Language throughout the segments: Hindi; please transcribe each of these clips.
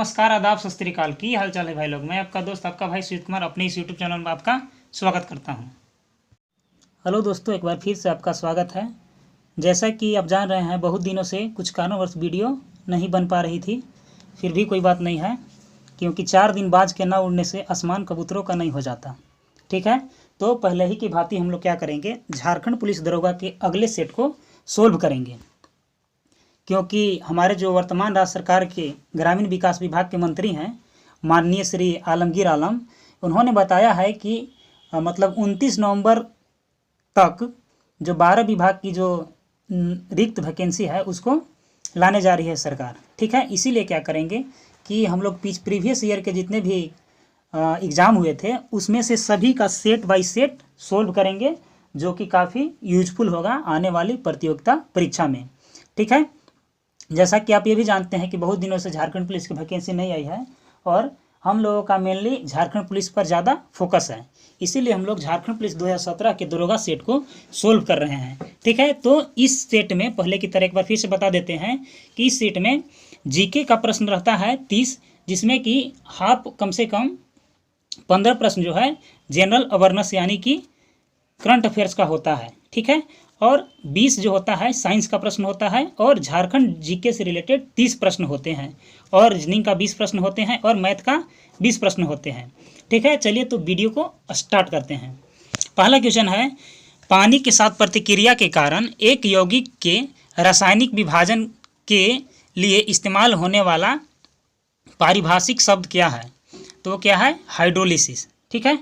नमस्कार, आदाब, सत श्री अकाल। की हाल चाल है भाई लोग। मैं आपका दोस्त, आपका भाई सुजीत कुमार अपने इस यूट्यूब चैनल में आपका स्वागत करता हूं। हेलो दोस्तों, एक बार फिर से आपका स्वागत है। जैसा कि आप जान रहे हैं, बहुत दिनों से कुछ कारणवश वीडियो नहीं बन पा रही थी। फिर भी कोई बात नहीं है, क्योंकि 4 दिन बाज के ना उड़ने से आसमान कबूतरों का नहीं हो जाता। ठीक है, तो पहले ही की भांति हम लोग क्या करेंगे, झारखंड पुलिस दरोगा के अगले सेट को सोल्व करेंगे। क्योंकि हमारे जो वर्तमान राज्य सरकार के ग्रामीण विकास विभाग के मंत्री हैं, माननीय श्री आलमगीर आलम, उन्होंने बताया है कि मतलब 29 नवंबर तक जो 12 विभाग की जो रिक्त वैकेंसी है उसको लाने जा रही है सरकार। ठीक है, इसीलिए क्या करेंगे कि हम लोग प्रीवियस ईयर के जितने भी एग्ज़ाम हुए थे उसमें से सभी का सेट बाय सेट सोल्व करेंगे, जो कि काफ़ी यूजफुल होगा आने वाली प्रतियोगिता परीक्षा में। ठीक है, जैसा कि आप ये भी जानते हैं कि बहुत दिनों से झारखंड पुलिस की वैकेंसी नहीं आई है और हम लोगों का मेनली झारखंड पुलिस पर ज़्यादा फोकस है। इसीलिए हम लोग झारखंड पुलिस 2017 के दरोगा सेट को सोल्व कर रहे हैं। ठीक है, तो इस सेट में पहले की तरह एक बार फिर से बता देते हैं कि इस सेट में जीके का प्रश्न रहता है 30, जिसमें कि हाफ कम से कम 15 प्रश्न जो है जनरल अवेयरनेस यानी कि करंट अफेयर्स का होता है। ठीक है, और 20 जो होता है साइंस का प्रश्न होता है, और झारखंड जीके से रिलेटेड 30 प्रश्न होते हैं, और रीजनिंग का 20 प्रश्न होते हैं, और मैथ का 20 प्रश्न होते हैं। ठीक है, चलिए तो वीडियो को स्टार्ट करते हैं। पहला क्वेश्चन है, पानी के साथ प्रतिक्रिया के कारण एक यौगिक के रासायनिक विभाजन के लिए इस्तेमाल होने वाला पारिभाषिक शब्द क्या है? तो क्या है? हाइड्रोलिसिस। ठीक है,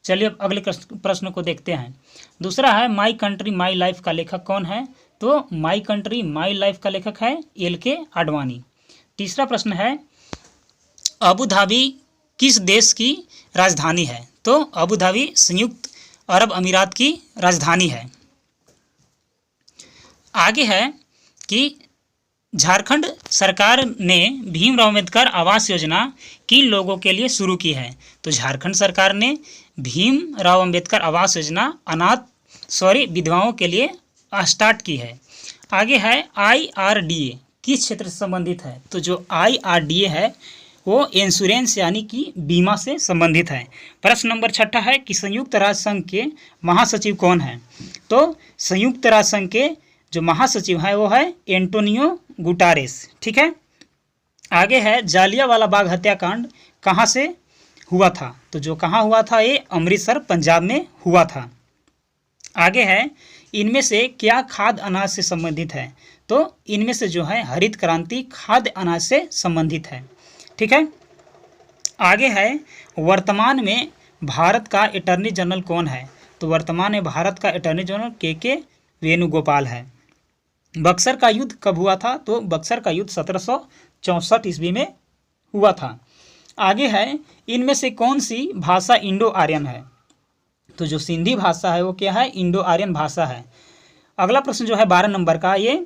चलिए अब अगले प्रश्न को देखते हैं। दूसरा है, माई कंट्री माई लाइफ का लेखक कौन है? तो माई कंट्री माई लाइफ का लेखक है LK आडवाणी। तीसरा प्रश्न है, अबू धाबी किस देश की राजधानी है? तो अबू धाबी संयुक्त अरब अमीरात की राजधानी है। आगे है कि झारखंड सरकार ने भीमराव अम्बेडकर आवास योजना किन लोगों के लिए शुरू की है? तो झारखंड सरकार ने भीमराव अम्बेडकर आवास योजना विधवाओं के लिए स्टार्ट की है। आगे है, IRDA किस क्षेत्र से संबंधित है? तो जो IRDA है वो इंश्योरेंस यानी कि बीमा से संबंधित है। प्रश्न नंबर 6 है कि संयुक्त राष्ट्र संघ के महासचिव कौन है? तो संयुक्त राष्ट्र संघ के जो महासचिव है वो है एंटोनियो गुटारेस। ठीक है, आगे है, जालियांवाला बाग हत्याकांड कहाँ से हुआ था? तो जो कहाँ हुआ था, ये अमृतसर पंजाब में हुआ था। आगे है, इनमें से क्या खाद्य अनाज से संबंधित है? तो इनमें से जो है हरित क्रांति खाद्य अनाज से संबंधित है। ठीक है, आगे है, वर्तमान में भारत का अटॉर्नी जनरल कौन है? तो वर्तमान में भारत का अटॉर्नी जनरल KK वेणुगोपाल है। बक्सर का युद्ध कब हुआ था? तो बक्सर का युद्ध 1764 ईस्वी में हुआ था। आगे है, इनमें से कौन सी भाषा इंडो आर्यन है? तो जो सिंधी भाषा है वो क्या है? इंडो आर्यन भाषा है। अगला प्रश्न जो है 12 नंबर का, ये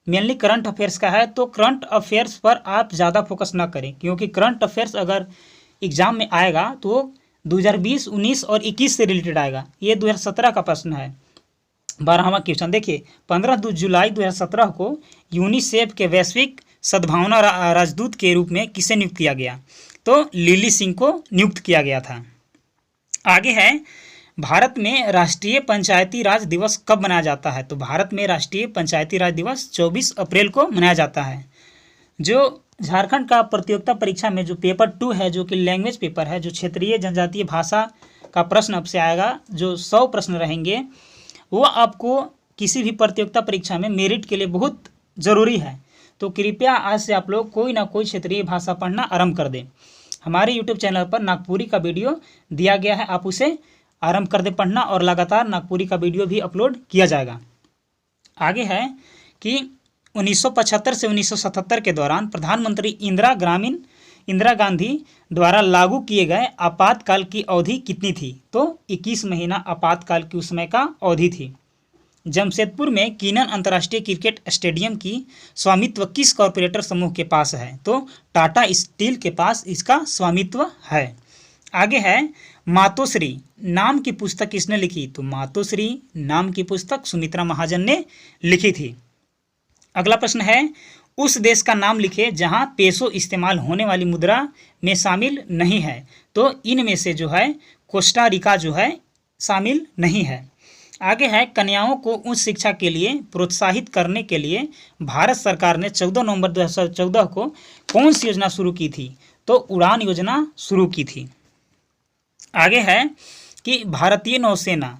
मेनली करंट अफेयर्स का है। तो करंट अफेयर्स पर आप ज़्यादा फोकस ना करें, क्योंकि करंट अफेयर्स अगर एग्जाम में आएगा तो 2020, 19 और 21 से रिलेटेड आएगा। ये 2017 का प्रश्न है। 12वां क्वेश्चन देखिए, 15 जुलाई 2017 को यूनिसेफ के वैश्विक सद्भावना राजदूत के रूप में किसे नियुक्त किया गया? तो लिली सिंह को नियुक्त किया गया था। आगे है, भारत में राष्ट्रीय पंचायती राज दिवस कब मनाया जाता है? तो भारत में राष्ट्रीय पंचायती राज दिवस 24 अप्रैल को मनाया जाता है। जो झारखंड का प्रतियोगिता परीक्षा में जो पेपर 2 है, जो कि लैंग्वेज पेपर है, जो क्षेत्रीय जनजातीय भाषा का प्रश्न अब से आएगा, जो 100 प्रश्न रहेंगे, वो आपको किसी भी प्रतियोगिता परीक्षा में मेरिट के लिए बहुत ज़रूरी है। तो कृपया आज से आप लोग कोई ना कोई क्षेत्रीय भाषा पढ़ना आरंभ कर दें। हमारे YouTube चैनल पर नागपुरी का वीडियो दिया गया है, आप उसे आरंभ कर दें पढ़ना, और लगातार नागपुरी का वीडियो भी अपलोड किया जाएगा। आगे है कि 1975 से 1977 के दौरान प्रधानमंत्री इंदिरा गांधी द्वारा लागू किए गए आपातकाल की अवधि कितनी थी? तो 21 महीना आपातकाल की उस समय का अवधि थी। जमशेदपुर में कीनन अंतर्राष्ट्रीय क्रिकेट स्टेडियम की स्वामित्व किस कॉरपोरेटर समूह के पास है? तो टाटा स्टील के पास इसका स्वामित्व है। आगे है, मातोश्री नाम की पुस्तक किसने लिखी? तो मातोश्री नाम की पुस्तक सुमित्रा महाजन ने लिखी थी। अगला प्रश्न है, उस देश का नाम लिखे जहां पेसो इस्तेमाल होने वाली मुद्रा में शामिल नहीं है। तो इनमें से जो है कोस्टा रिका जो है शामिल नहीं है। आगे है, कन्याओं को उच्च शिक्षा के लिए प्रोत्साहित करने के लिए भारत सरकार ने 14 नवंबर 2014 को कौन सी योजना शुरू की थी? तो उड़ान योजना शुरू की थी। आगे है कि भारतीय नौसेना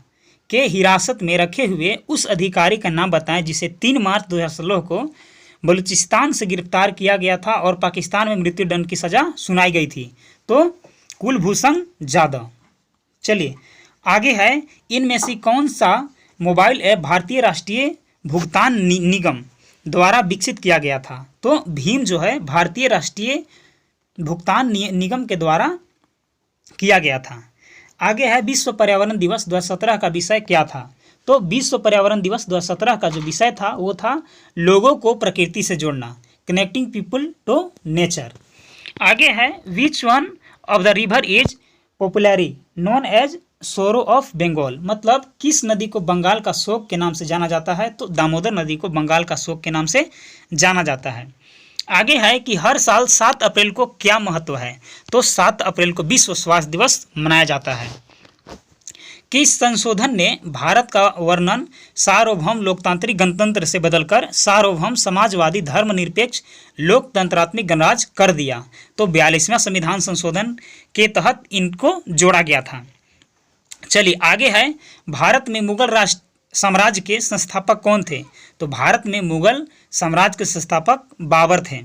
के हिरासत में रखे हुए उस अधिकारी का नाम बताएं जिसे 3 मार्च 2016 को बलूचिस्तान से गिरफ्तार किया गया था और पाकिस्तान में मृत्युदंड की सज़ा सुनाई गई थी। तो कुलभूषण जाधव। चलिए आगे है, इनमें से कौन सा मोबाइल ऐप भारतीय राष्ट्रीय भुगतान निगम द्वारा विकसित किया गया था? तो भीम जो है भारतीय राष्ट्रीय भुगतान निगम के द्वारा किया गया था। आगे है, विश्व पर्यावरण दिवस 2017 का विषय क्या था? तो विश्व पर्यावरण दिवस 2017 का जो विषय था वो था लोगों को प्रकृति से जोड़ना, कनेक्टिंग पीपल टू नेचर। आगे है, which one of the river is popularly known as sorrow of Bengal, मतलब किस नदी को बंगाल का शोक के नाम से जाना जाता है? तो दामोदर नदी को बंगाल का शोक के नाम से जाना जाता है। आगे है कि हर साल 7 अप्रैल को क्या महत्व है? तो 7 अप्रैल को विश्व स्वास्थ्य दिवस मनाया जाता है। किस संशोधन ने भारत का वर्णन सार्वभौम लोकतांत्रिक गणतंत्र से बदलकर सार्वभौम समाजवादी धर्मनिरपेक्ष लोकतंत्रात्मक गणराज्य कर दिया? तो 42वां संविधान संशोधन के तहत इनको जोड़ा गया था। चलिए आगे है, भारत में मुगल राष्ट्र साम्राज्य के संस्थापक कौन थे? तो भारत में मुगल साम्राज्य के संस्थापक बाबर थे।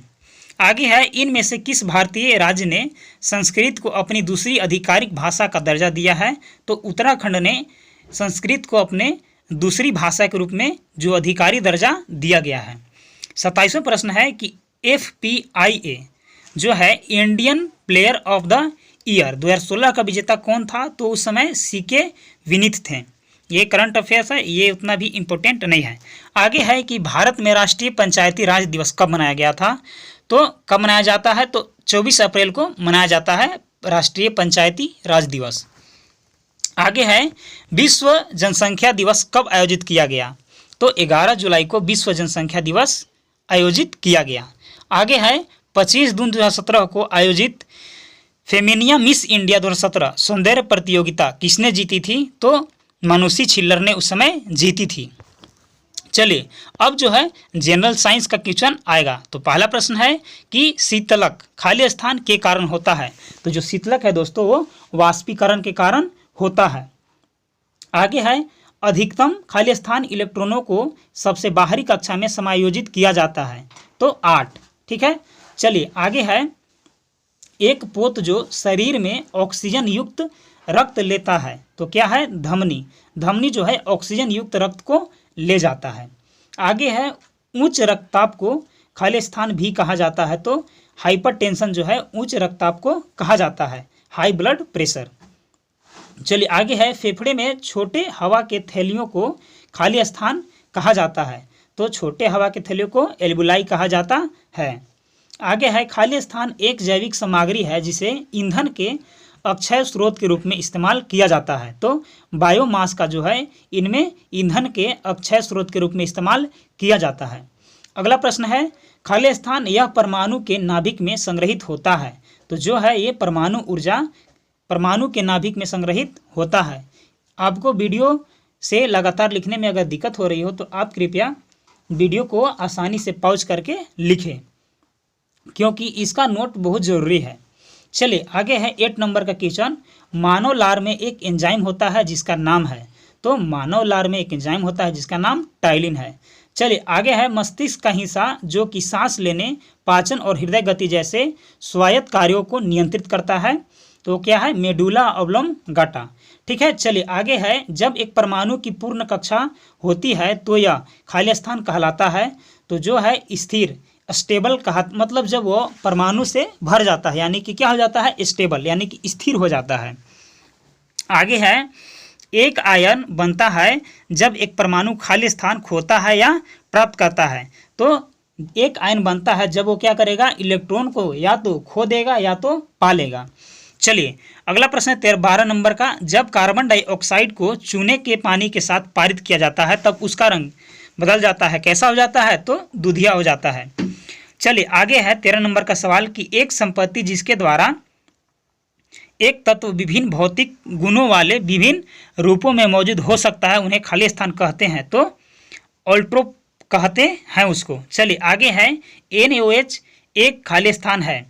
आगे है, इनमें से किस भारतीय राज्य ने संस्कृत को अपनी दूसरी आधिकारिक भाषा का दर्जा दिया है? तो उत्तराखंड ने संस्कृत को अपने दूसरी भाषा के रूप में जो अधिकारी दर्जा दिया गया है। 27वां प्रश्न है कि FPIA जो है Indian player of the year 2016 का विजेता कौन था? तो उस समय CK विनीत थे। ये करंट अफेयर्स है, ये उतना भी इम्पोर्टेंट नहीं है। आगे है कि भारत में राष्ट्रीय पंचायती राज दिवस कब मनाया गया था? तो कब मनाया जाता है? तो 24 अप्रैल को मनाया जाता है राष्ट्रीय पंचायती राज दिवस। आगे है, विश्व जनसंख्या दिवस कब आयोजित किया गया? तो 11 जुलाई को विश्व जनसंख्या दिवस आयोजित किया गया। आगे है, 25 जून 2017 को आयोजित फेमिनिया मिस इंडिया 2017 सौंदर्य प्रतियोगिता किसने जीती थी? तो मानुषी छिल्लर ने उस समय जीती थी। चलिए अब जो है जनरल साइंस का क्वेश्चन आएगा। तो पहला प्रश्न है कि शीतलक खाली स्थान के कारण होता है? तो जो शीतलक है दोस्तों वो वाष्पीकरण के कारण होता है। आगे है, अधिकतम खाली स्थान इलेक्ट्रॉनों को सबसे बाहरी कक्षा में समायोजित किया जाता है? तो 8। ठीक है, चलिए आगे है, एक पोत जो शरीर में ऑक्सीजन युक्त रक्त लेता है तो क्या है? धमनी। धमनी जो है ऑक्सीजन युक्त रक्त को ले जाता है। आगे है, उच्च रक्तचाप को खाली स्थान भी कहा जाता है? तो हाइपरटेंशन जो है उच्च रक्तचाप को कहा जाता है, हाई ब्लड प्रेशर। चलिए आगे है, फेफड़े में छोटे हवा के थैलियों को खाली स्थान कहा जाता है? तो छोटे हवा के थैलियों को एल्बुलाई कहा जाता है। आगे है, खाली स्थान एक जैविक सामग्री है जिसे ईंधन के अक्षय स्रोत के रूप में इस्तेमाल किया जाता है? तो बायोमास का जो है इनमें ईंधन के अक्षय स्रोत के रूप में इस्तेमाल किया जाता है। अगला प्रश्न है, खाली स्थान यह परमाणु के नाभिक में संग्रहित होता है? तो जो है ये परमाणु ऊर्जा परमाणु के नाभिक में संग्रहित होता है। आपको वीडियो से लगातार लिखने में अगर दिक्कत हो रही हो तो आप कृपया वीडियो को आसानी से पॉज करके लिखें, क्योंकि इसका नोट बहुत ज़रूरी है। चलिए आगे है 8 नंबर का क्वेश्चन, मानव लार में एक एंजाइम होता है जिसका नाम है? तो मानव लार में एक एंजाइम होता है जिसका नाम टाइलिन है। चलिए आगे है, मस्तिष्क का हिस्सा जो कि सांस लेने, पाचन और हृदय गति जैसे स्वायत्त कार्यों को नियंत्रित करता है? तो क्या है? Medulla oblongata. ठीक है, चलिए आगे है, जब एक परमाणु की पूर्ण कक्षा होती है तो यह खाली स्थान कहलाता है? तो जो है स्थिर स्टेबल कहा, मतलब जब वो परमाणु से भर जाता है यानी कि क्या हो जाता है? स्टेबल यानी कि स्थिर हो जाता है। आगे है, एक आयन बनता है जब एक परमाणु खाली स्थान खोता है या प्राप्त करता है? तो एक आयन बनता है जब वो क्या करेगा? इलेक्ट्रॉन को या तो खो देगा या तो पा लेगा। चलिए अगला प्रश्न है 12 नंबर का, जब कार्बन डाइऑक्साइड को चूने के पानी के साथ पारित किया जाता है तब उसका रंग बदल जाता है, कैसा हो जाता है? तो दूधिया हो जाता है। चलिए आगे है 13 नंबर का सवाल कि एक संपत्ति जिसके द्वारा एक तत्व विभिन्न भौतिक गुणों वाले विभिन्न रूपों में मौजूद हो सकता है उन्हें खाली स्थान कहते हैं, तो ऑल्ट्रोप कहते हैं उसको। चलिए आगे है NaOH एक खाली स्थान है,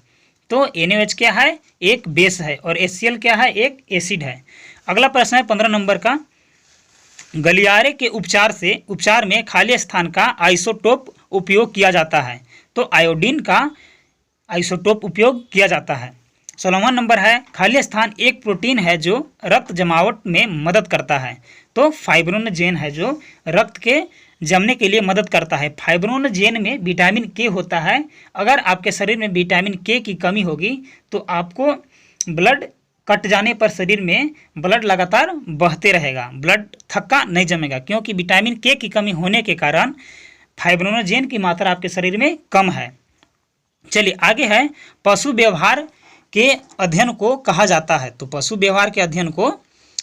तो NaOH क्या है, एक बेस है, और HCl क्या है, एक एसिड है। अगला प्रश्न है 15 नंबर का, गलियारे के उपचार में खाली स्थान का आइसोटोप उपयोग किया जाता है, तो आयोडीन का आइसोटोप उपयोग किया जाता है। 16वां नंबर है, खाली स्थान एक प्रोटीन है जो रक्त जमावट में मदद करता है, तो फाइब्रोनजेन है जो रक्त के जमने के लिए मदद करता है। फाइब्रोनजेन में विटामिन के होता है। अगर आपके शरीर में विटामिन के की कमी होगी तो आपको ब्लड कट जाने पर शरीर में ब्लड लगातार बहते रहेगा, ब्लड थक्का नहीं जमेगा, क्योंकि विटामिन के की कमी होने के कारण फाइब्रोनजेन की मात्रा आपके शरीर में कम है। चलिए आगे है, पशु व्यवहार के अध्ययन को कहा जाता है, तो पशु व्यवहार के अध्ययन को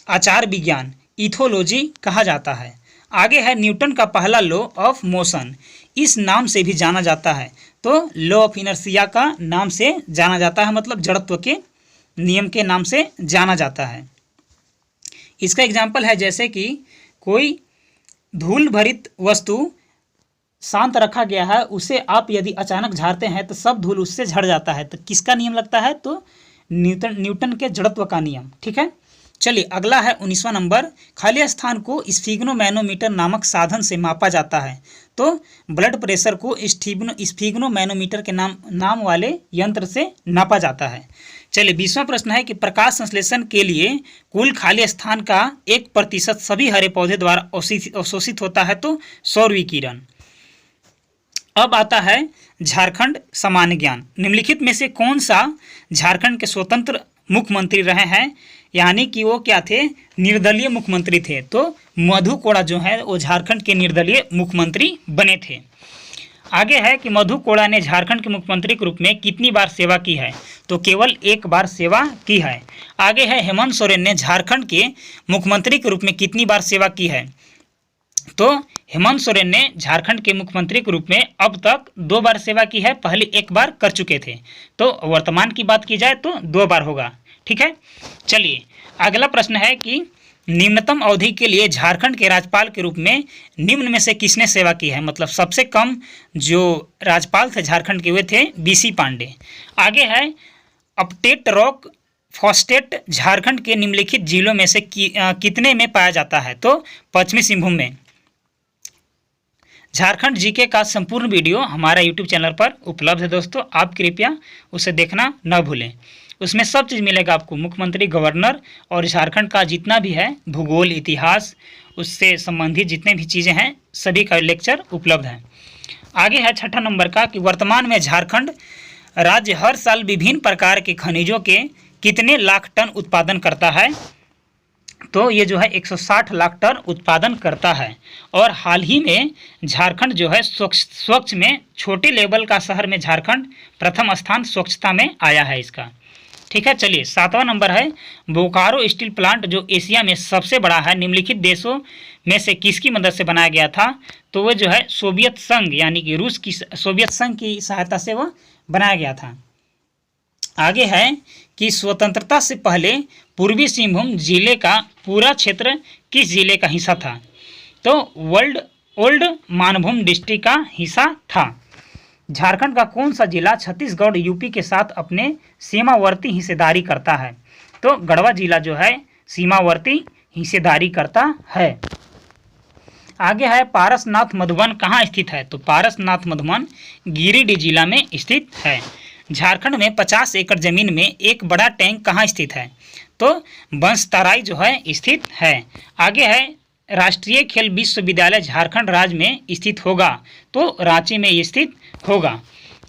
आचार विज्ञान इथोलॉजी कहा जाता है। आगे है, न्यूटन का पहला लॉ ऑफ मोशन इस नाम से भी जाना जाता है, तो लॉ ऑफ इनर्शिया का नाम से जाना जाता है, मतलब जड़त्व के नियम के नाम से जाना जाता है। इसका एग्जाम्पल है जैसे कि कोई धूल भरित वस्तु शांत रखा गया है, उसे आप यदि अचानक झाड़ते हैं तो सब धूल उससे झड़ जाता है, तो किसका नियम लगता है, तो न्यूटन के जड़त्व का नियम। ठीक है, चलिए अगला है 19वां नंबर, खाली स्थान को स्फिग्नोमैनोमीटर नामक साधन से मापा जाता है, तो ब्लड प्रेशर को स्फिग्नोमैनोमीटर के नाम वाले यंत्र से नापा जाता है। चलिए 20वां प्रश्न है कि प्रकाश संश्लेषण के लिए कुल खाली स्थान का 1% सभी हरे पौधे द्वारा अवशोषित होता है, तो सौर विकिरण। अब आता है झारखंड सामान्य ज्ञान, निम्नलिखित में से कौन सा झारखंड के स्वतंत्र मुख्यमंत्री रहे हैं, यानी कि वो क्या थे, निर्दलीय मुख्यमंत्री थे, तो मधु कोड़ा जो है वो झारखंड के निर्दलीय मुख्यमंत्री बने थे। आगे है कि मधु कोड़ा ने झारखंड के मुख्यमंत्री के रूप में कितनी बार सेवा की है, तो केवल एक बार सेवा की है। आगे है, हेमंत सोरेन ने झारखंड के मुख्यमंत्री के रूप में कितनी बार सेवा की है, तो हेमंत सोरेन ने झारखंड के मुख्यमंत्री के रूप में अब तक 2 बार सेवा की है, पहले 1 बार कर चुके थे, तो वर्तमान की बात की जाए तो 2 बार होगा। ठीक है, चलिए अगला प्रश्न है कि निम्नतम अवधि के लिए झारखंड के राज्यपाल के रूप में निम्न में से किसने सेवा की है, मतलब सबसे कम जो राज्यपाल थे झारखंड के वे थे BC पांडे। आगे है, अपटेट रॉक फॉस्फेट झारखंड के निम्नलिखित जिलों में से कितने में पाया जाता है, तो पश्चिमी सिंहभूम में। झारखंड जीके का संपूर्ण वीडियो हमारा YouTube चैनल पर उपलब्ध है दोस्तों, आप कृपया उसे देखना न भूलें। उसमें सब चीज़ मिलेगा आपको, मुख्यमंत्री, गवर्नर और झारखंड का जितना भी है भूगोल, इतिहास, उससे संबंधित जितने भी चीज़ें हैं सभी का लेक्चर उपलब्ध है। आगे है 6ठा नंबर का कि वर्तमान में झारखंड राज्य हर साल विभिन्न प्रकार के खनिजों के कितने लाख टन उत्पादन करता है, तो ये जो है 160 लाख टन उत्पादन करता है। और हाल ही में झारखंड जो है स्वच्छ में छोटे लेवल का शहर में झारखंड प्रथम स्थान स्वच्छता में आया है इसका। ठीक है, चलिए 7वां नंबर है, बोकारो स्टील प्लांट जो एशिया में सबसे बड़ा है निम्नलिखित देशों में से किसकी मदद से बनाया गया था, तो वो जो है सोवियत संघ यानी कि रूस की सोवियत संघ की सहायता से वह बनाया गया था। आगे है कि स्वतंत्रता से पहले पूर्वी सिंहभूम जिले का पूरा क्षेत्र किस जिले का हिस्सा था, तो ओल्ड मानभूम डिस्ट्रिक्ट का हिस्सा था। झारखंड का कौन सा जिला छत्तीसगढ़ यूपी के साथ अपने सीमावर्ती हिस्सेदारी करता है, तो गढ़वा जिला जो है सीमावर्ती हिस्सेदारी करता है। आगे है, पारसनाथ मधुबन कहाँ स्थित है, तो पारसनाथ मधुबन गिरिडीह जिला में स्थित है। झारखंड में 50 एकड़ जमीन में एक बड़ा टैंक कहाँ स्थित है, तो बंसतराई जो है स्थित है। आगे है, राष्ट्रीय खेल विश्वविद्यालय झारखंड राज्य में स्थित होगा, तो रांची में स्थित होगा।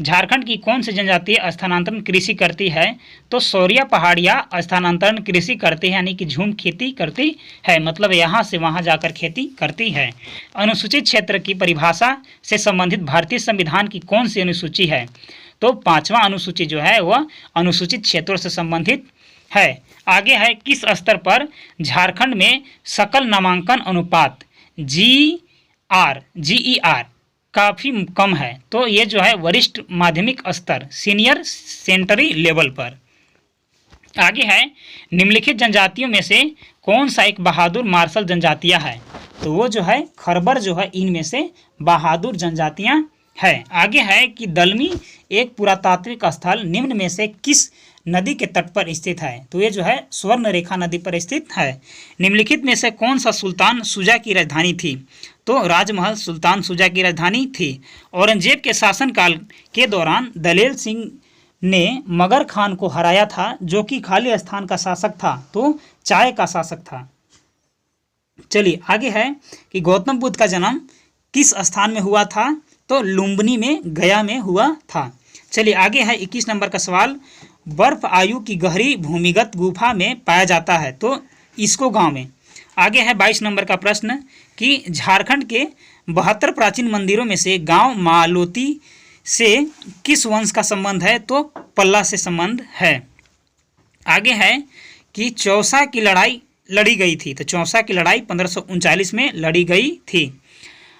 झारखंड की कौन सी जनजाति स्थानांतरण कृषि करती है, तो सौरिया पहाड़िया स्थानांतरण कृषि करती है, यानी कि झूम खेती करती है, मतलब यहाँ से वहाँ जाकर खेती करती है। अनुसूचित क्षेत्र की परिभाषा से संबंधित भारतीय संविधान की कौन सी अनुसूची है, तो 5वां अनुसूची जो है वह अनुसूचित क्षेत्रों से संबंधित है। आगे है, किस स्तर पर झारखंड में सकल नामांकन अनुपात GER काफ़ी कम है। तो ये जो है वरिष्ठ माध्यमिक स्तर सीनियर सेकेंडरी लेवल पर। आगे है निम्नलिखित जनजातियों में से कौन सा एक बहादुर मार्शल जनजातियां है? तो वो जो है खरबर जो है इनमें से बहादुर जनजातियां है। आगे है कि दलमी एक पुरातात्विक स्थल निम्न में से किस नदी के तट पर स्थित है? तो ये जो है स्वर्ण रेखा नदी पर स्थित है। निम्नलिखित में से कौन सा सुल्तान शुजा की राजधानी थी? तो राजमहल सुल्तान शुजा की राजधानी थी। औरंगजेब के शासनकाल के दौरान दलेल सिंह ने मगर खान को हराया था, जो कि खाली स्थान का शासक था, तो चाय का शासक था। चलिए आगे है कि गौतम बुद्ध का जन्म किस स्थान में हुआ था? तो लुम्बिनी में, गया में हुआ था। चलिए आगे है 21 नंबर का सवाल, बर्फ आयु की गहरी भूमिगत गुफा में पाया जाता है, तो इसको गांव में। आगे है 22 नंबर का प्रश्न कि झारखंड के 72 प्राचीन मंदिरों में से गांव मालोती से किस वंश का संबंध है? तो पल्ला से संबंध है। आगे है कि चौसा की लड़ाई लड़ी गई थी, तो चौसा की लड़ाई 1539 में लड़ी गई थी।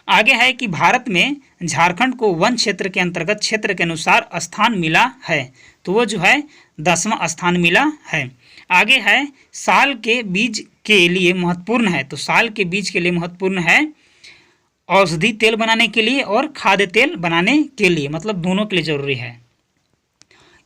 आगे है कि भारत में झारखंड को वन क्षेत्र के अंतर्गत क्षेत्र के अनुसार स्थान मिला है, तो वो जो है 10वां स्थान मिला है। आगे है साल के बीज के लिए महत्वपूर्ण है, तो साल के बीज के लिए महत्वपूर्ण है औषधि तेल बनाने के लिए और खाद्य तेल बनाने के लिए, मतलब दोनों के लिए जरूरी है।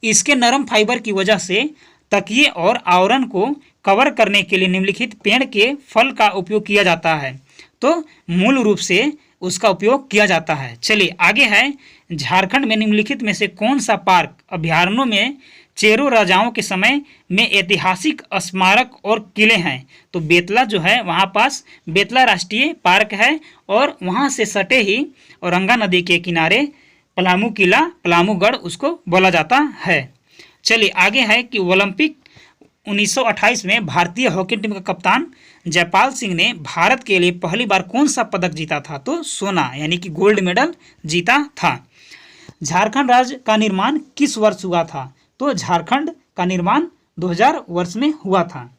इसके नरम फाइबर की वजह से तकिए और आवरण को कवर करने के लिए निम्नलिखित पेड़ के फल का उपयोग किया जाता है, तो मूल रूप से उसका उपयोग किया जाता है। चलिए आगे है झारखंड में निम्नलिखित में से कौन सा पार्क अभ्यारण्यों में चेरो राजाओं के समय में ऐतिहासिक स्मारक और किले हैं? तो बेतला जो है वहाँ पास बेतला राष्ट्रीय पार्क है, और वहाँ से सटे ही औरंगा नदी के किनारे पलामू किला, पलामूगढ़ उसको बोला जाता है। चलिए आगे है कि ओलंपिक 1928 में भारतीय हॉकी टीम का कप्तान जयपाल सिंह ने भारत के लिए पहली बार कौन सा पदक जीता था? तो सोना, यानी कि गोल्ड मेडल जीता था। झारखंड राज्य का निर्माण किस वर्ष हुआ था? तो झारखंड का निर्माण 2000 वर्ष में हुआ था।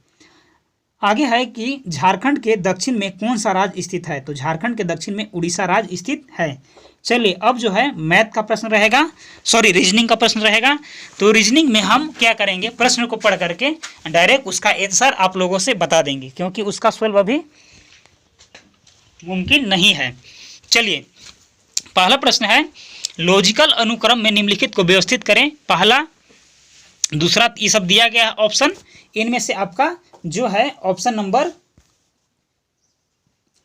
आगे है कि झारखंड के दक्षिण में कौन सा राज्य स्थित है? तो झारखंड के दक्षिण में उड़ीसा राज्य स्थित है। चलिए अब जो है मैथ का प्रश्न रहेगा, रीजनिंग का प्रश्न रहेगा। तो रीजनिंग में हम क्या करेंगे, प्रश्न को पढ़ करके डायरेक्ट उसका आंसर आप लोगों से बता देंगे, क्योंकि उसका सॉल्व अभी मुमकिन नहीं है। चलिए पहला प्रश्न है, लॉजिकल अनुक्रम में निम्नलिखित को व्यवस्थित करें। पहला, दूसरा, ये सब दिया गया है ऑप्शन। इनमें से आपका जो है ऑप्शन नंबर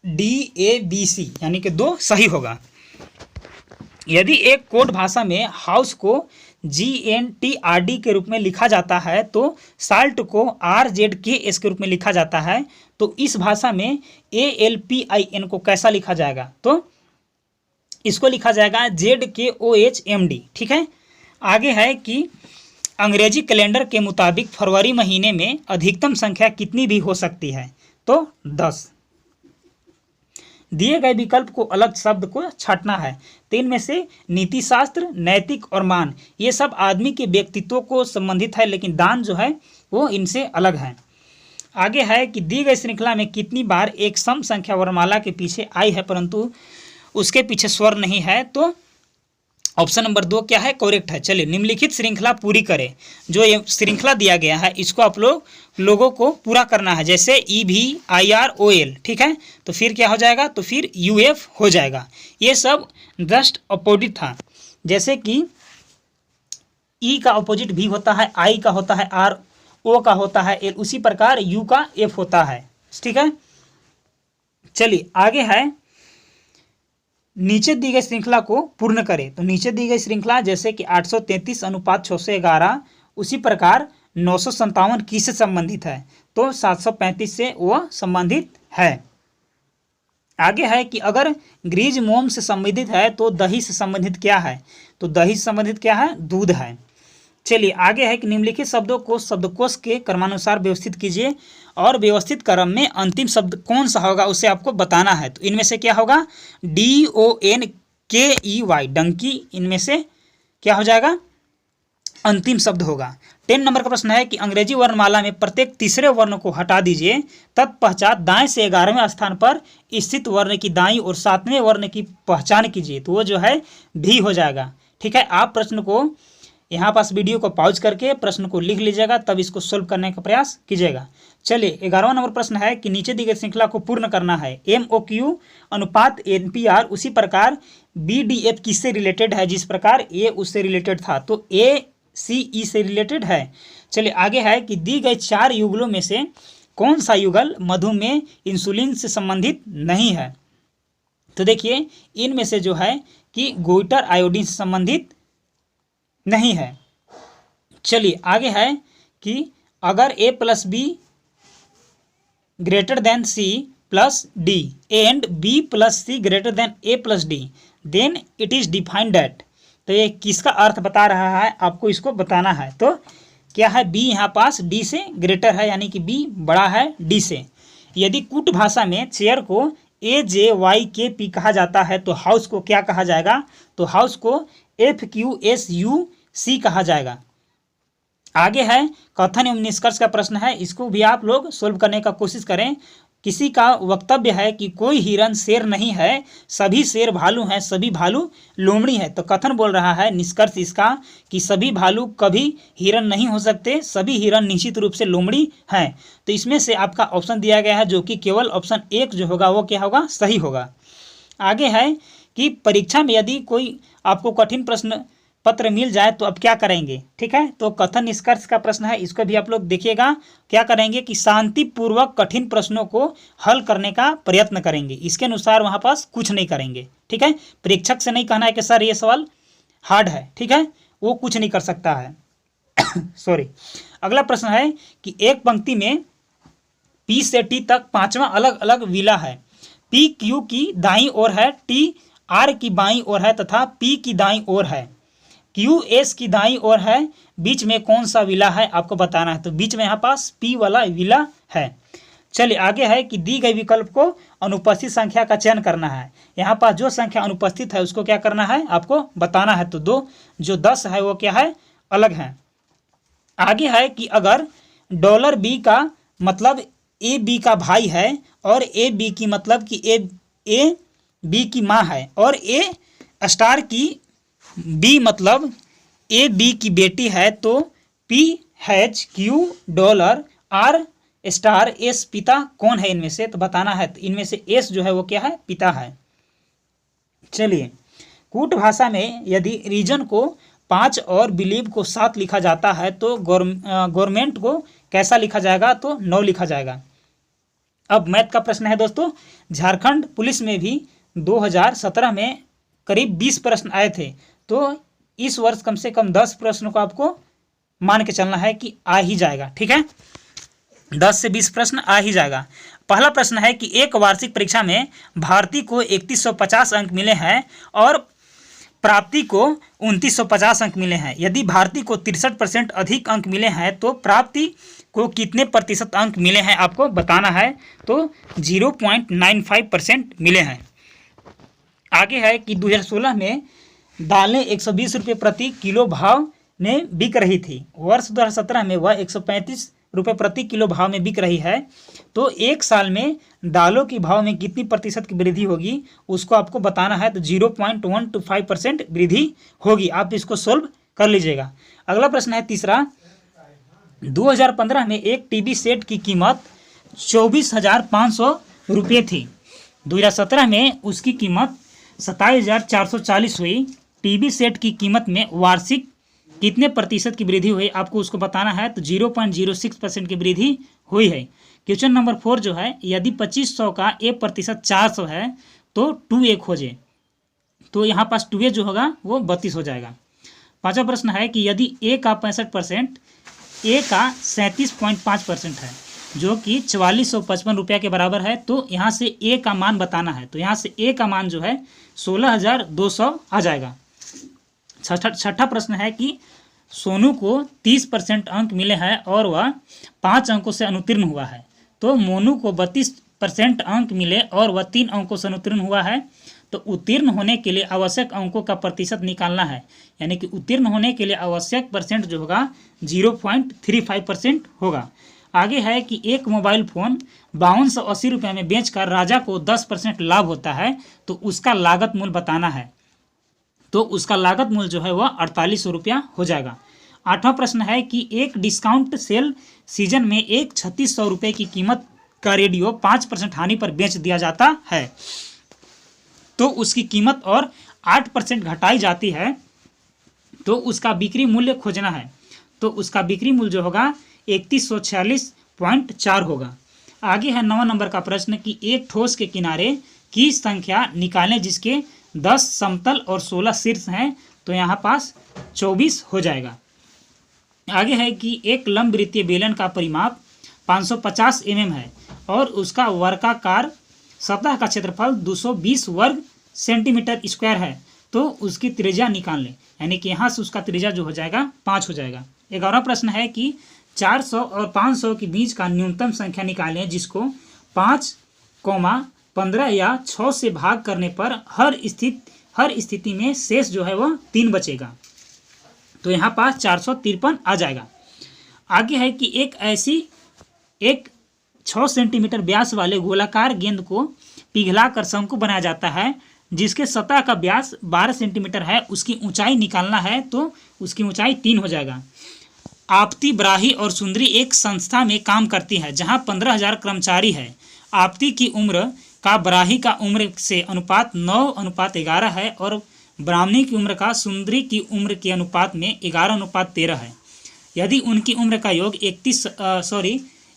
डी, ए, बी, सी यानी कि 2 सही होगा। यदि एक कोड भाषा में हाउस को GNTRD के रूप में लिखा जाता है, तो साल्ट को RZKS के रूप में लिखा जाता है, तो इस भाषा में ALPIN को कैसा लिखा जाएगा? तो इसको लिखा जाएगा ZKOHMD। ठीक है। आगे है कि अंग्रेजी कैलेंडर के मुताबिक फरवरी महीने में अधिकतम संख्या कितनी भी हो सकती है? तो 10। दिए गए विकल्प को अलग शब्द को छांटना है, तो इनमें से नीति शास्त्र, नैतिक और मान, ये सब आदमी के व्यक्तित्व को संबंधित है, लेकिन दान जो है वो इनसे अलग है। आगे है कि दी गई श्रृंखला में कितनी बार एक सम संख्या वर्णमाला के पीछे आई है परंतु उसके पीछे स्वर नहीं है? तो ऑप्शन नंबर 2 क्या है, करेक्ट है। चलिए निम्नलिखित श्रृंखला पूरी करें। जो ये श्रृंखला दिया गया है इसको आप लोगों को पूरा करना है, जैसे EVIROL। ठीक है, तो फिर क्या हो जाएगा? तो फिर UF हो जाएगा। ये सब जस्ट अपोजिट था, जैसे कि E का अपोजिट V होता है, I का होता है R, O का होता है L, उसी प्रकार U का F होता है। ठीक है। चलिए आगे है, नीचे दी गई श्रृंखला को पूर्ण करें। तो नीचे दी गई श्रृंखला जैसे कि 833 अनुपात 611, उसी प्रकार 957 किससे संबंधित है? तो 735 से वह संबंधित है। आगे है कि अगर ग्रीज मोम से संबंधित है तो दही से संबंधित क्या है? तो दही से संबंधित क्या है? दूध है। चलिए आगे है कि निम्नलिखित शब्दों को शब्दकोश के क्रमानुसार व्यवस्थित कीजिए और व्यवस्थित क्रम में अंतिम शब्द कौन सा होगा उसे आपको बताना है। तो इनमें से क्या होगा? DONKEY, डंकी, इनमें से क्या हो जाएगा? अंतिम शब्द होगा। 10 नंबर का प्रश्न है कि अंग्रेजी वर्णमाला में प्रत्येक तीसरे वर्ण को हटा दीजिए, तत्पश्चात दाएं से 11वें स्थान पर स्थित वर्ण की दाईं और 7वें वर्ण की पहचान कीजिए। तो वो जो है भी हो जाएगा। ठीक है, आप प्रश्न को यहाँ पास वीडियो को पॉज करके प्रश्न को लिख लीजिएगा, तब इसको सोल्व करने का प्रयास कीजिएगा। चलिए 11वां नंबर प्रश्न है कि नीचे दी गई श्रृंखला को पूर्ण करना है। MOQ अनुपात NPR उसी प्रकार BDF किससे रिलेटेड है जिस प्रकार A उससे रिलेटेड था, तो A CE से रिलेटेड है। चलिए आगे है कि दी गई 4 युगलों में से कौन सा युगल मधुमेह इंसुलिन से संबंधित नहीं है। तो देखिए इनमें से जो है कि गोइटर आयोडीन से संबंधित नहीं है। चलिए आगे है कि अगर A + B > C + D and B + C > A + D then it is defined that। तो ये किसका अर्थ बता रहा है, आपको इसको बताना है। तो क्या है, B यहाँ पास D से ग्रेटर है, यानी कि B बड़ा है D से। यदि कूट भाषा में चेयर को AJYKP कहा जाता है तो हाउस को क्या कहा जाएगा, तो हाउस को FQSUC कहा जाएगा। आगे है कथन एवं निष्कर्ष का प्रश्न है, इसको भी आप लोग सोल्व करने का कोशिश करें। किसी का वक्तव्य है कि कोई हिरन शेर नहीं है, सभी शेर भालू हैं, सभी भालू लोमड़ी है। तो कथन बोल रहा है, निष्कर्ष इसका कि सभी भालू कभी हिरन नहीं हो सकते, सभी हिरन निश्चित रूप से लोमड़ी हैं। तो इसमें से आपका ऑप्शन दिया गया है जो कि केवल ऑप्शन 1 जो होगा वो क्या होगा, सही होगा। आगे है कि परीक्षा में यदि कोई आपको कठिन प्रश्न पत्र मिल जाए तो अब क्या करेंगे। ठीक है, तो कथन निष्कर्ष का प्रश्न है, इसको भी आप लोग देखिएगा। क्या करेंगे कि शांतिपूर्वक कठिन प्रश्नों को हल करने का प्रयत्न करेंगे, इसके अनुसार वहाँ पास कुछ नहीं करेंगे। ठीक है, परीक्षक से नहीं कहना है कि सर ये सवाल हार्ड है। ठीक है, वो कुछ नहीं कर सकता है सॉरी। अगला प्रश्न है कि एक पंक्ति में P से T तक 5वां अलग अलग विला है। P Q की दाईं ओर है, T R की बाईं ओर है तथा P की दाईं ओर है, Q S की दाईं ओर है। बीच में कौन सा विला है आपको बताना है। तो बीच में यहाँ पास P वाला विला है। चलिए आगे है कि दी गई विकल्प को अनुपस्थित संख्या का चयन करना है। यहाँ पास जो संख्या अनुपस्थित है उसको क्या करना है, आपको बताना है। तो 2 जो 10 है वो क्या है, अलग है। आगे है कि अगर $B का मतलब AB का भाई है और AB की मतलब कि A B की माँ है और A स्टार की B मतलब AB की बेटी है, तो PHQ$R* पिता कौन है इनमें से, तो बताना है। तो इनमें से S जो है वो क्या है, पिता है। चलिए कूट भाषा में यदि रीजन को 5 और बिलीव को 7 लिखा जाता है तो गवर्नमेंट को कैसा लिखा जाएगा, तो 9 लिखा जाएगा। अब मैथ का प्रश्न है दोस्तों। झारखंड पुलिस में भी 2017 में करीब 20 प्रश्न आए थे, तो इस वर्ष कम से कम 10 प्रश्नों को आपको मान के चलना है कि आ ही जाएगा। ठीक है, 10 से 20 प्रश्न आ ही जाएगा। पहला प्रश्न है कि एक वार्षिक परीक्षा में भारती को 3150 अंक मिले हैं और प्राप्ति को 2950 अंक मिले हैं। यदि भारती को 63% अधिक अंक मिले हैं तो प्राप्ति को कितने प्रतिशत अंक मिले हैं आपको बताना है। तो 0.95% मिले हैं। आगे है कि 2016 में दालें 120 रुपये प्रति किलो भाव में बिक रही थी। वर्ष 2017 में वह 135 रुपये प्रति किलो भाव में बिक रही है। तो एक साल में दालों की भाव में कितनी प्रतिशत की वृद्धि होगी उसको आपको बताना है। तो 0.125% वृद्धि होगी। आप इसको सोल्व कर लीजिएगा। अगला प्रश्न है तीसरा। 2015 में एक टीवी सेट की कीमत 24,500 रुपये थी। 2017 में उसकी कीमत 27,440 हुई। टीवी सेट की कीमत में वार्षिक कितने प्रतिशत की वृद्धि हुई आपको उसको बताना है। तो 0.06% की वृद्धि हुई है। क्वेश्चन नंबर 4 जो है, यदि 2500 का A% 400 है तो 2A खोजें। तो यहाँ पास 2A जो होगा वो 32 हो जाएगा। पांचवा प्रश्न है कि यदि A का 65%, A का 37.5% है जो कि 4455 रुपया के बराबर है, तो यहाँ से A का मान बताना है। तो यहाँ से A का मान जो है 16,200 आ जाएगा। छठा प्रश्न है कि सोनू को 30% अंक मिले हैं और वह 5 अंकों से अनुत्तीर्ण हुआ है। तो मोनू को 32% अंक मिले और वह 3 अंकों से अनुत्तीर्ण हुआ है। तो उत्तीर्ण होने के लिए आवश्यक अंकों का प्रतिशत निकालना है, यानी कि उत्तीर्ण होने के लिए आवश्यक परसेंट जो होगा 0.35% होगा। आगे है कि एक मोबाइल फ़ोन 5280 रुपये में बेचकर राजा को 10% लाभ होता है, तो उसका लागत मूल्य बताना है। तो उसका लागत मूल्य जो है वह 4800 रुपया हो जाएगा। 8वां प्रश्न है कि एक डिस्काउंट सेल सीजन में एक 3600 रुपये की कीमत का रेडियो 5% हानि पर बेच दिया जाता है, तो उसकी कीमत और 8% घटाई जाती है, तो उसका बिक्री मूल्य खोजना है। तो उसका बिक्री मूल्य जो होगा 3146.4 होगा। आगे है 9वां नंबर का प्रश्न कि एक ठोस के किनारे की संख्या निकालें जिसके 10 समतल और 16 शीर्ष हैं, तो यहाँ पास 24 हो जाएगा। आगे है कि एक लंबवृत्तीय बेलन का परिमाप 550 mm है और उसका वर्गाकार सतह का क्षेत्रफल 220 वर्ग सेंटीमीटर स्क्वायर है, तो उसकी त्रिज्या निकाल लें, यानी कि यहाँ से उसका त्रिज्या जो हो जाएगा 5 हो जाएगा। 11वां प्रश्न है कि 400 और 500 के बीच का न्यूनतम संख्या निकालें जिसको 5, 15 या 6 से भाग करने पर हर स्थिति में शेष जो है वह 3 बचेगा, तो यहाँ पास 453 आ जाएगा। आगे है कि एक 6 सेंटीमीटर व्यास वाले गोलाकार गेंद को पिघलाकर शंकु बनाया जाता है जिसके सतह का व्यास 12 सेंटीमीटर है, उसकी ऊंचाई निकालना है, तो उसकी ऊंचाई 3 हो जाएगा। आपती, ब्राही और सुंदरी एक संस्था में काम करती है जहां 15,000 कर्मचारी है। आपती की उम्र का ब्राही का उम्र से अनुपात 9:11 है और ब्राह्मणी की उम्र का सुंदरी की उम्र के अनुपात में 11:13 है। यदि उनकी उम्र का योग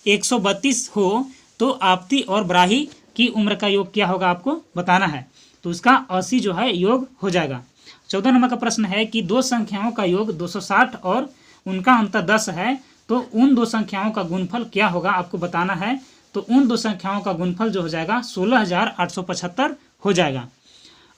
132 हो तो आपती और ब्राही की उम्र का योग क्या होगा आपको बताना है, तो उसका 80 जो है योग हो जाएगा। 14 नंबर का प्रश्न है कि दो संख्याओं का योग 260 और उनका अंतर 10 है, तो उन दो संख्याओं का गुणनफल क्या होगा आपको बताना है। तो उन दो संख्याओं का गुणनफल जो हो जाएगा 16,875 हो जाएगा।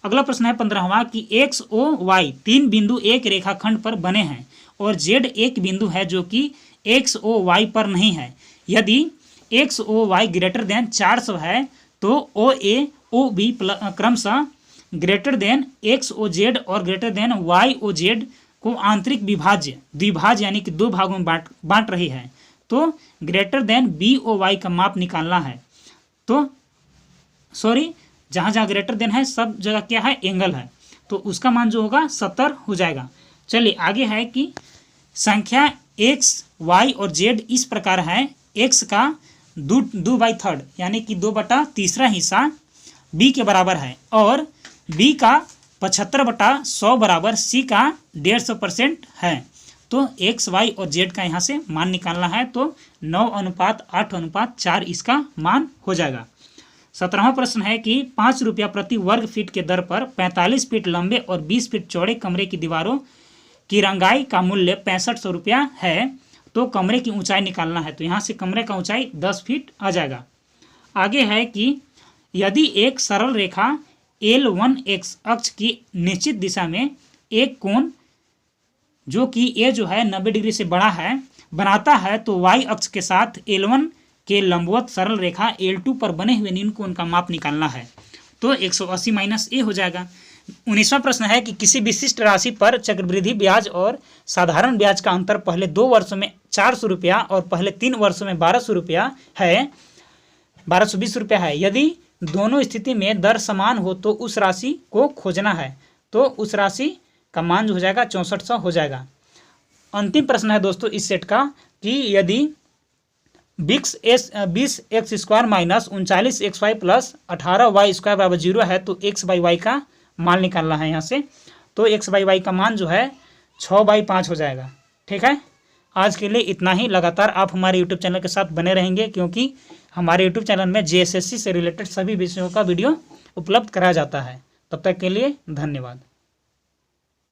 अगला प्रश्न है 15वां कि एक्स ओ वाई 3 बिंदु एक रेखाखंड पर बने हैं और जेड एक बिंदु है जो कि एक्स ओ वाई पर नहीं है। यदि X O Y greater than 400 है तो ओ ए ओ बी क्रमशः greater than X O Z और greater than Y O Z को आंतरिक द्विभाज्य यानी कि 2 भागों में बांट रही है, तो greater than B O Y का माप निकालना है। तो जहाँ ग्रेटर देन है सब जगह क्या है एंगल है, तो उसका मान जो होगा 70 हो जाएगा। चलिए आगे है कि संख्या एक्स वाई और जेड इस प्रकार है। एक्स का 2/3 यानी कि 2/3 हिस्सा बी के बराबर है और बी का 75/100 बराबर सी का 150% है। तो एक्स वाई और जेड का यहाँ से मान निकालना है, तो 9:8:4 इसका मान हो जाएगा। 17वां प्रश्न है कि 5 रुपया प्रति वर्ग फीट के दर पर 45 फीट लंबे और 20 फीट चौड़े कमरे की दीवारों की रंगाई का मूल्य 6500 रुपया है, तो कमरे की ऊंचाई निकालना है। तो यहाँ से कमरे का ऊंचाई 10 फीट आ जाएगा। आगे है कि यदि एक सरल रेखा L1 x अक्ष की निश्चित दिशा में एक कोण जो कि ए जो है 90 डिग्री से बड़ा है बनाता है, तो y अक्ष के साथ L1 के लंबवत सरल रेखा L2 पर बने हुए निम्न कोण का माप निकालना है, तो 180 - a हो जाएगा। 19वां प्रश्न है कि किसी विशिष्ट राशि पर चक्रवृद्धि ब्याज और साधारण ब्याज का अंतर पहले 2 वर्षों में 400 रुपया और पहले 3 वर्षों में 1220 रुपया है। यदि दोनों स्थिति में दर समान हो तो उस राशि को खोजना है, तो उस राशि का मान जो हो जाएगा 6400 हो जाएगा। अंतिम प्रश्न है दोस्तों इस सेट का कि यदि 20x² minus 39xy plus 18y² बराबर 0 है तो x/y का मान निकालना है यहाँ से, तो x/y का मान जो है 6/5 हो जाएगा। ठीक है, आज के लिए इतना ही। लगातार आप हमारे यूट्यूब चैनल के साथ बने रहेंगे क्योंकि हमारे यूट्यूब चैनल में JSSC से रिलेटेड सभी विषयों का वीडियो उपलब्ध कराया जाता है। तब तक के लिए धन्यवाद।